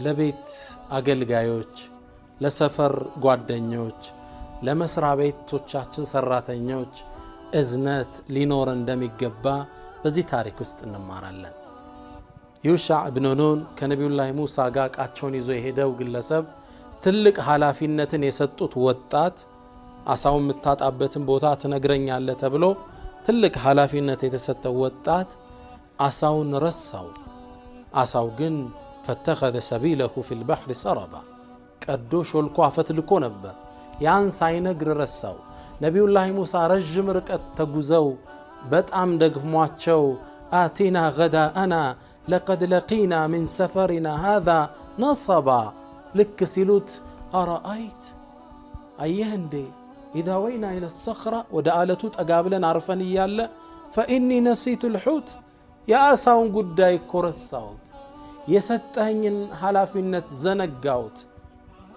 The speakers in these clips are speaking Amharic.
ለቤት አገልጋዮች፣ ለሰፈር ጓደኞች፣ ለመስሪያ ቤቶቻችን ሰራተኞች እዝነት ሊኖር እንደሚገባ በዚህ ታሪክ ውስጥ እንማራለን። ዩሻዕ ኢብኑ ኑን ከነቢዩላህ ሙሳ ጋር ቃቸውን ይዞ የሄደው ግለሰብ ትልቅ ኃላፊነትን የሰጡት ወጣት አሳውን የምታጣበትን ቦታ ትነግረኛለህ ተብሎ ትልቅ ኃላፊነት የተሰጠው ወጣት አሳውን ረሳው። አሳው ግን ፈተኸዘ ሰቢለሁ ፊል ባህሪ ሰረባ ቀዶ ሾልኮ አፈትልኮ ነበር። ያን ሳይነግር ረሳው። ነቢዩላህ ሙሳ ረጅም ርቀት ተጉዘው በጣም ደግሟቸው አቲና ገዳአና ለቀድ ለቂና ሚን ሰፈሪና ሃዛ ነሰባ ልክ ሲሉት አረአይት አየህ እንዴ ኢዛ ወይና ኢለ ሰኽራ ወደ አለቱ ጠጋብለን አርፈን እያለ ፈኢኒ ነሲቱ ልሑት የአሳውን ጉዳይ እኮ ረሳሁት፣ የሰጠኸኝን ኃላፊነት ዘነጋሁት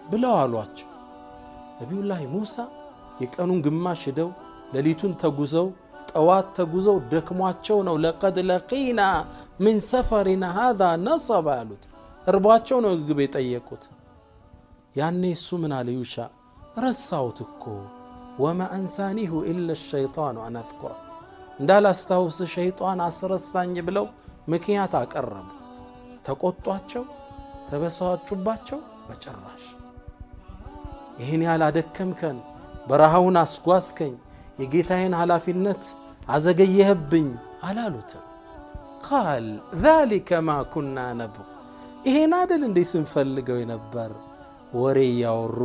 ብለው አሏቸው። ነቢዩላህ ሙሳ የቀኑን ግማሽ ሄደው ሌሊቱን ተጉዘው ጠዋት ተጉዘው ደክሟቸው ነው ለቀድ ለቂና ምን ሰፈሪና ሃዛ ነሰባ ያሉት። እርቧቸው ነው ግብ የጠየቁት። ያኔ እሱ ምን አለ ዩሻዕ ረሳሁት እኮ ወማ አንሳኒሁ ኢላ ሸይጣኑ አን አዝኩረ እንዳላስታውስ ሸይጣን አስረሳኝ ብለው ምክንያት አቀረቡ። ተቆጧቸው፣ ተበሳጩባቸው። በጭራሽ ይህን ያህል አደከምከን፣ በረሃውን አስጓዝከኝ፣ የጌታዬን ኃላፊነት አዘገየህብኝ አላሉትም። ቃል ዛሊከ ማ ኩና ነብግ ይሄን አይደል እንዴ ስንፈልገው የነበር ወሬ ያወሩ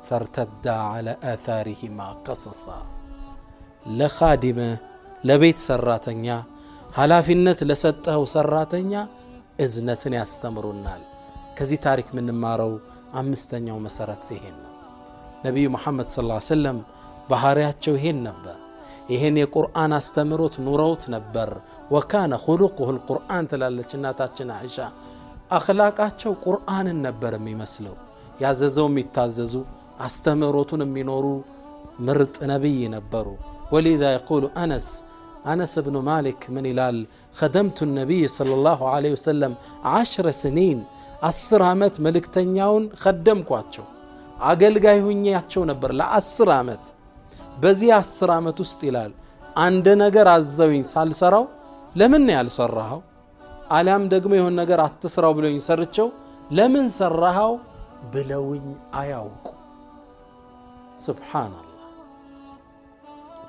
ፈርተዳ አለ አታሪሂማ ቀሰሳ ለኻዲመ ለቤት ሰራተኛ ኃላፊነት ለሰጠው ሰራተኛ እዝነትን ያስተምሩናል። ከዚህ ታሪክ የምንማረው አምስተኛው መሰረት ይሄን ነው። ነብዩ መሐመድ ሰለላሁ ዐለይሂ ወሰለም ባህሪያቸው ይሄን ነበር። ይሄን የቁርአን አስተምሮት ኑረውት ነበር። ወካነ ኹሉቁሁ القرآن ትላለች እናታችን አይሻ። አኽላቃቸው ቁርአንን ነበር የሚመስለው። ያዘዘው የሚታዘዙ አስተምሮቱን የሚኖሩ ምርጥ ነብይ ነበሩ። ወሊዛ يقول أنس بن مالك من ይላል خدمت النبي صلى الله عليه وسلم 10 سنين 10 ዓመት መልእክተኛውን خدمኳቸው አገልጋይ ሆኛቸው ነበር ለ10 ዓመት። በዚህ 10 ዓመት ውስጥ ይላል አንድ ነገር አዘውኝ ሳልሰራው ለምን ያልሰራው አላም ደግሞ የሆነ ነገር አትስራው ብለውኝ ሰርቸው ለምን ሰራው ብለውኝ አያውቁ። ሱብሃንአላህ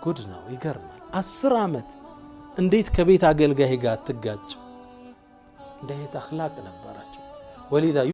ጉድ ነው፣ ይገርማል። 10 ዓመት እንዴት ከቤት አገልጋይ ጋር ትጋጭ? እንዴት አኽላቅ ነበራቸው። ወሊዛ